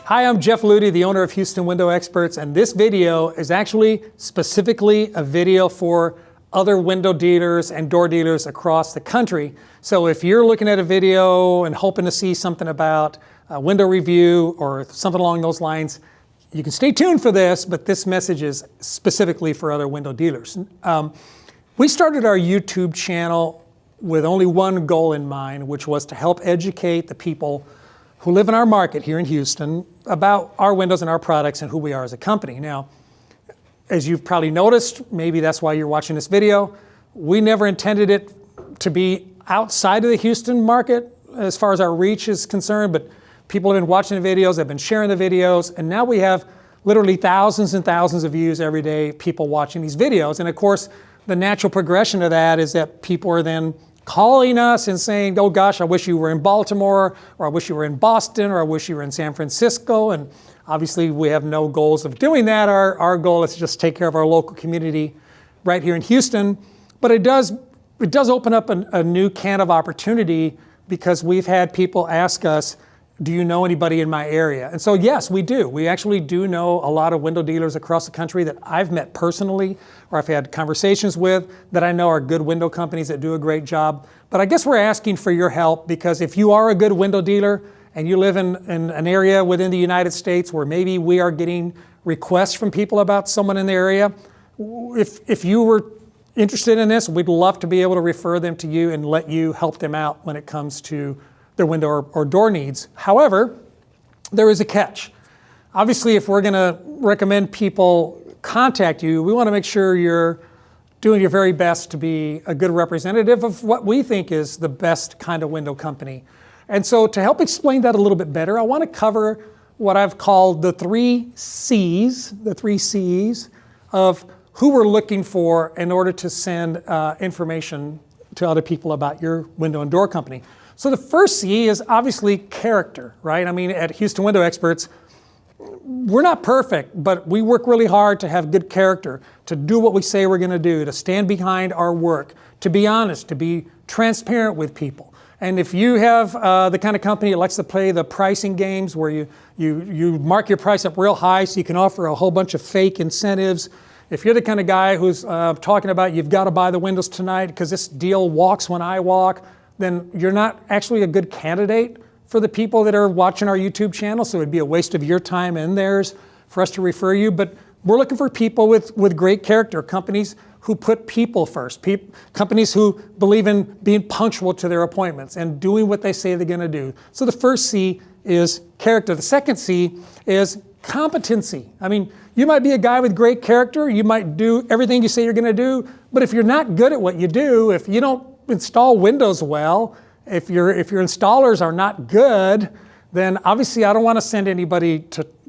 Hi, I'm Jeff Ludy, the owner of Houston Window Experts, and this video is actually specifically a video for other window dealers and door dealers across the country. So if you're looking at a video and hoping to see something about a window review or something along those lines, you can stay tuned for this, but this message is specifically for other window dealers. We started our YouTube channel with only one goal in mind, which was to help educate the people who live in our market here in Houston about our windows and our products and who we are as a company. Now, as you've probably noticed, maybe that's why you're watching this video, we never intended it to be outside of the Houston market as far as our reach is concerned, but people have been watching the videos, they've been sharing the videos, and now we have literally thousands and thousands of views every day, people watching these videos. And of course, the natural progression of that is that people are then calling us and saying, oh gosh, I wish you were in Baltimore, or I wish you were in Boston, or I wish you were in San Francisco. And obviously we have no goals of doing that. Our goal is to just take care of our local community right here in Houston. But it does open up a new can of opportunity, because we've had people ask us, do you know anybody in my area? And so yes, we do. We actually do know a lot of window dealers across the country that I've met personally, or I've had conversations with, that I know are good window companies that do a great job. But I guess we're asking for your help, because if you are a good window dealer and you live in an area within the United States where maybe we are getting requests from people about someone in the area, if you were interested in this, we'd love to be able to refer them to you and let you help them out when it comes to their window or door needs. However, there is a catch. Obviously, if we're going to recommend people contact you, we want to make sure you're doing your very best to be a good representative of what we think is the best kind of window company. And so to help explain that a little bit better, I want to cover what I've called the three C's of who we're looking for in order to send information to other people about your window and door company. So the first C is obviously character, right? I mean, at Houston Window Experts, we're not perfect, but we work really hard to have good character, to do what we say we're going to do, to stand behind our work, to be honest, to be transparent with people. And if you have the kind of company that likes to play the pricing games where you mark your price up real high so you can offer a whole bunch of fake incentives, if you're the kind of guy who's talking about you've got to buy the windows tonight because this deal walks when I walk, then you're not actually a good candidate for the people that are watching our YouTube channel. So it'd be a waste of your time and theirs for us to refer you. But we're looking for people with great character, companies who put people first, companies who believe in being punctual to their appointments and doing what they say they're going to do. So the first C is character. The second C is competency. I mean, you might be a guy with great character, you might do everything you say you're going to do, but if you're not good at what you do, if you don't install windows well, if your installers are not good, then obviously I don't want to send anybody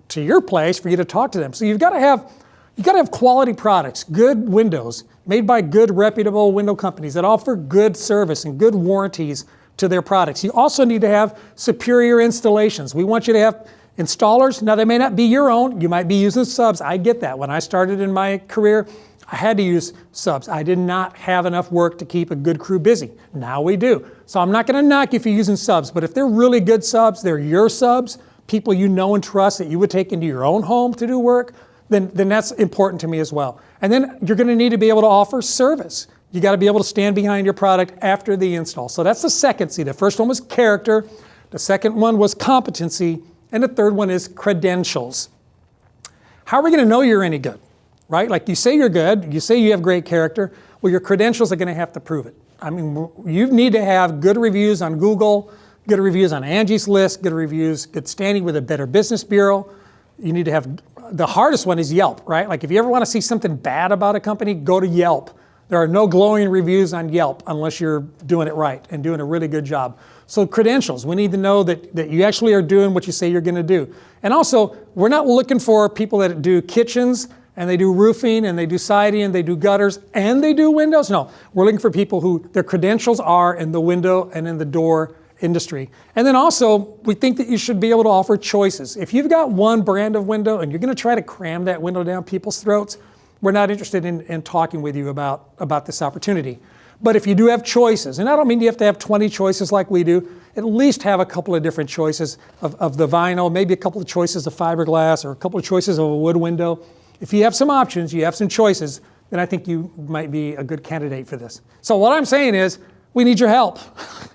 to your place for you to talk to them. So you've got to have quality products, good windows made by good reputable window companies that offer good service and good warranties to their products. You also need to have superior installations. We want you to have installers. Now they may not be your own, you might be using subs. I get that. When I started in my career, I had to use subs. I did not have enough work to keep a good crew busy. Now we do. So I'm not going to knock you if you're using subs, but if they're really good subs, they're your subs, people you know and trust that you would take into your own home to do work, then that's important to me as well. And then you're going to need to be able to offer service. You got to be able to stand behind your product after the install. So that's the second C. The first one was character. The second one was competency. And the third one is credentials. How are we going to know you're any good? Right? Like you say you're good, you say you have great character, well, your credentials are going to have to prove it. I mean, you need to have good reviews on Google, good reviews on Angie's List, good reviews, good standing with a Better Business Bureau. You need to have, the hardest one is Yelp, right? Like if you ever want to see something bad about a company, go to Yelp. There are no glowing reviews on Yelp unless you're doing it right and doing a really good job. So credentials, we need to know that you actually are doing what you say you're going to do. And also, we're not looking for people that do kitchens, and they do roofing, and they do siding, and they do gutters, and they do windows. No, we're looking for people who their credentials are in the window and in the door industry. And then also, we think that you should be able to offer choices. If you've got one brand of window and you're going to try to cram that window down people's throats, we're not interested in talking with you about this opportunity. But if you do have choices, and I don't mean you have to have 20 choices like we do, at least have a couple of different choices of the vinyl, maybe a couple of choices of fiberglass, or a couple of choices of a wood window. If you have some options, you have some choices, then I think you might be a good candidate for this. So what I'm saying is, we need your help,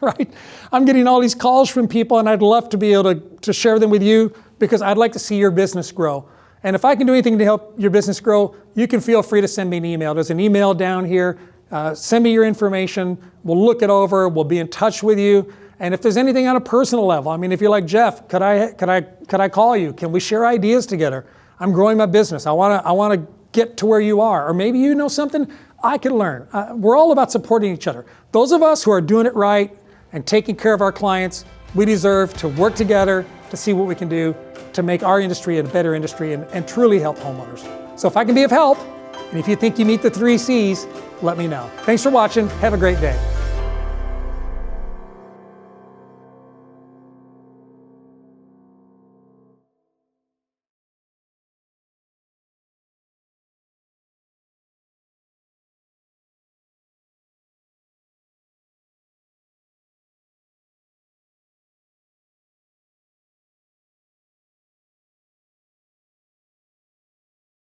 right? I'm getting all these calls from people, and I'd love to be able to share them with you, because I'd like to see your business grow. And if I can do anything to help your business grow, you can feel free to send me an email. There's an email down here. Send me your information. We'll look it over. We'll be in touch with you. And if there's anything on a personal level, I mean, if you're like, Jeff, could I call you? Can we share ideas together? I'm growing my business. I want to get to where you are. Or maybe you know something I can learn. We're all about supporting each other. Those of us who are doing it right and taking care of our clients, we deserve to work together to see what we can do to make our industry a better industry and truly help homeowners. So if I can be of help, and if you think you meet the 3 C's, let me know. Thanks for watching. Have a great day.